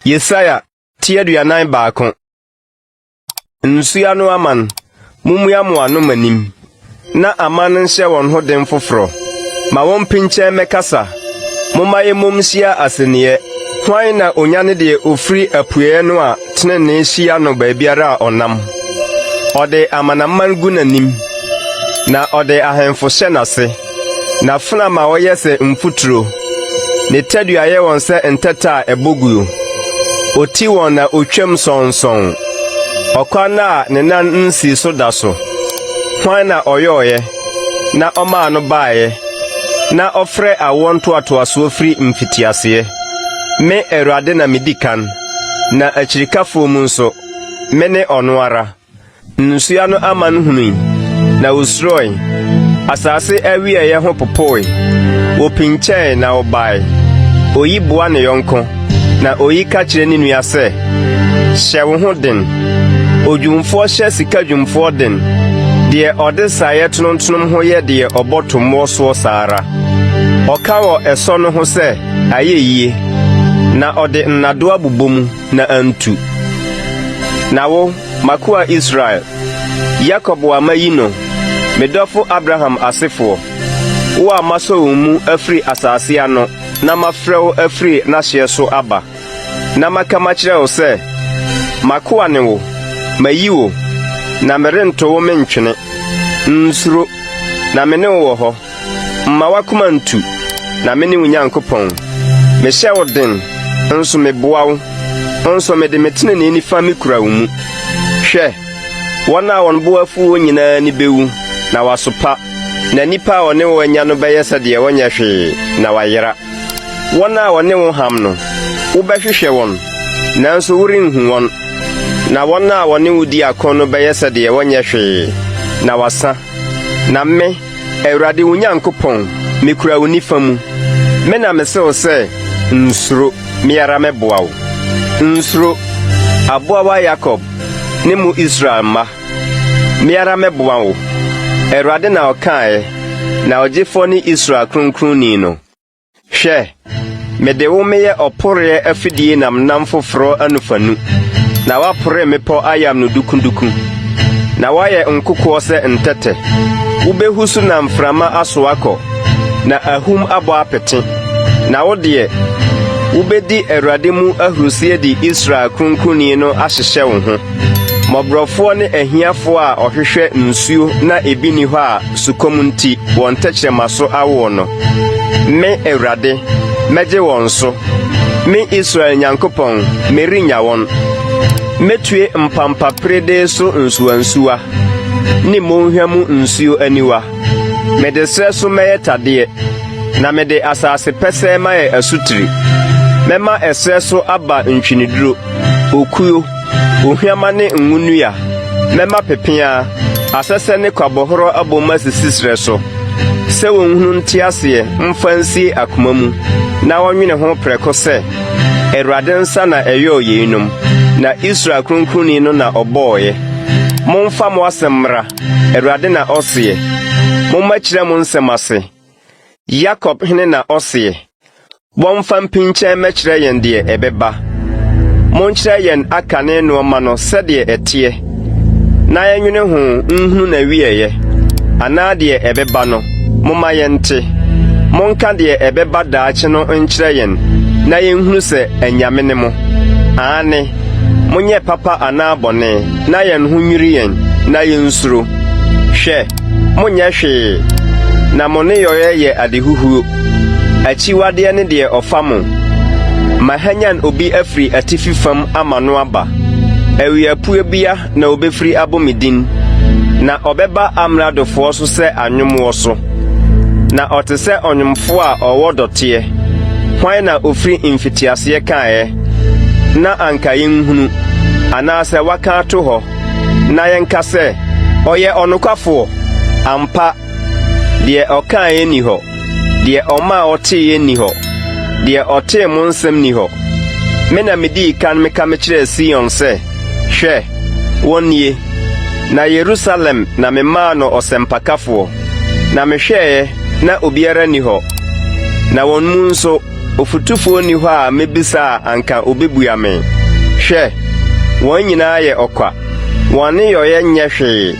Yesaya tiaduanan baako. Nsua no aman, mumua mo ano manim. Na aman nhyɛ wɔn ho den foforo. Ma wɔn pinkyɛn mɛkasa. Momma yɛmmomhyia asɛnniɛ. Hwan na onyane de ofiri apueɛ no a tenenee hyia no baabiara a ɔnam. Ɔde amanaman gu n'anim. Na ɔde ahemfo hyɛ n'ase. Na fena ma wɔyɛ sɛ mfuturo. Ne tadua yɛ wɔn sɛ ntɛtɛ a ɛbɔguo. Oti wɔn na otwam sɔnsɔn. Ɔkwan a ne nan nsi so da so. Hwan na ɔyɔɔyɛ, na ɔmaa no baeɛ, na ɔfrɛ awɔ ntoatoasoɔ firi mfitiaseɛ. Me Awurade na medi kan, na akyirikafo mu nso, me ne ɔno ara. Nsua no aman hunui, na osuroe. Asase awieɛ ho popoe. Wopinkyɛe na ɔbae. Oyi boa ne yɔnko, na oyi ka kyerɛ ne nua sɛ, hyɛ wo ho den. Odwumfoɔ hyɛ sikadwumfoɔ den. Deɛ ɔde saeɛ tonontonom ho yɛ deɛ ɔbɔ to mmoɔ soɔ saa ara. Ɔka wɔ ɛsɔ no ho sɛ, ayɛ yie. Na ɔde nnadoa bobɔ mu na antu. Na wo, makoa Israel, Yakob wa mayi no, medɔfo Abraham asefoɔ. Wo a masɔ wo mu afiri asase ano, na mafrɛ wo afiri n'ahyeɛ so aba. Na maka makyerɛ wo sɛ, makoa ne wo, mayi wo, na merento wo mentwene. Nsuro, na me ne wo wɔ hɔ. Mma wakoma ntu, na me ne wo Nyankopɔn. Mehyɛ wo den, nso meboa wo. Nso mede me tenenee nifa me kura wo mu. Hwɛ, wɔn a wɔn bo afuo nyinaa ni bewu, na wasopa. Na nipa a wɔne wo anya no bɛyɛ sɛdeɛ wɔnyɛ hwee, na wayera. Wɔn a wɔne wo ham no, wobɛhwehwɛ wɔn, nanso worenhu wɔn. Na wɔn a wɔne wo di akɔn no bɛyɛ sɛdeɛ wɔnyɛ hwee, na wasa. Na me, Awurade wo Nyankopɔn, mekura wo nifa mu. Me na mesew sɛ, nsuro, me ara mɛboa wo. Nsuro, aboawa Yakob, ne mu Israel mma. Me ara mɛboa wo. Awurade na ɔkae, na ɔgyefoɔ ne Israel kronkronni no. Hwɛ, mede wo meyɛ ɔporoeɛ afidie nam foforɔ anufanu. Na wapore mepɔ ayam no dukunduku. Na wayɛ nkokoɔ sɛ ntɛtɛ. Wobehu so na mframa aso akɔ, na ahum abɔ apete. Na wo deɛ, wobedi Awurade mu ahurusie de Israel kronkronni no ahyehyɛ wo ho. Mmɔborɔfoɔ ne ahiafoɔ a ɔhwehwɛ nsuo na ebi ni hɔ a sukɔm nti wɔn tɛkyerɛma so awo no. Me Awurade, mɛgye wɔn so. Me Israel Nyankopɔn, merinnya wɔn. Metue mpampaprede so nsuwansuwa, ne monhwa mu nsuo aniwa. Mede srɛ so mɛyɛ tadeɛ, na mede asase pɛsɛɛ mayɛ asutiri. Mɛma ɛsrɛ so aba ntwiniduro, okuyo, ohiama ne nwunua. Mɛma pepea, asɛsɛ ne kwabɔhoro abɔma sisi srɛ so. Sɛ wɔnhunu nte aseɛ mfa nsie akoma mu, na wɔnwene ho prɛko sɛ, Awurade nsa na ɛyɛɛ yeinom, na Israel kronkronni no na ɔbɔɔyɛ. Momfa mo asɛm mmra, Awurade na ɔseɛ. Momma kyerɛ mo nsɛm ase. Yakob hene na ɔseɛ. Wɔmfa mpinkyɛn mɛkyerɛ yɛn deɛ ɛbɛba. Monkyerɛ yɛn akane nneɛma no sɛdeɛ ɛteɛ. Na yɛnwene ho nhunu na wieɛ, anaa deɛ ɛbɛba no, momma yɛnte. Monka deɛ ɛbɛba daakye no nkyerɛ yɛn, na yɛnhunu sɛ anyame ne mo. Aane, monyɛ papa anaa bɔne, na yɛn ho nwiri yɛn, na yɛnsuro. Hwɛ, monyɛ hwee, na mo ne yɔyɛ yɛ adehuhuo. Akyiwadeɛ ne deɛ ɔfa mo. Mahanyan obi afiri atifi fam ama no aba. Awiapue bia na obefiri abɔ me din. Na ɔbɛba amradofoɔ so sɛ anwomwɔ so. Na ɔte sɛ ɔnwomfoɔ a ɔwɔ dɔteɛ. Hwan na ofiri mfitiaseɛ kaeɛ? Na anka yɛnhunu, anaasɛ waka ato hɔ, na yɛnka sɛ, ɔyɛ ɔnokwafoɔ. Ampa, deɛ ɔkaeɛ ni hɔ, deɛ ɔmaa ɔteeɛ ni hɔ, deɛ ɔtee mo nsɛm ni hɔ. Me na medii kan meka mekyerɛɛ Sion sɛ, hwɛ, wɔnnie. Na Yerusalem na memaa no ɔsɛmpakafoɔ. Na mehwɛeɛ, na obiara ni hɔ. Na wɔn mu nso, Ofutufuo ni hɔ a mebisa anka obebua me. Hwɛ, wɔn nyinaa yɛ ɔkwa. Wɔn ne yɛyɛ nyɛ hwee.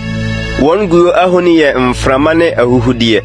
Wɔn guo ahoni yɛ mframa ne ahuhudeɛ.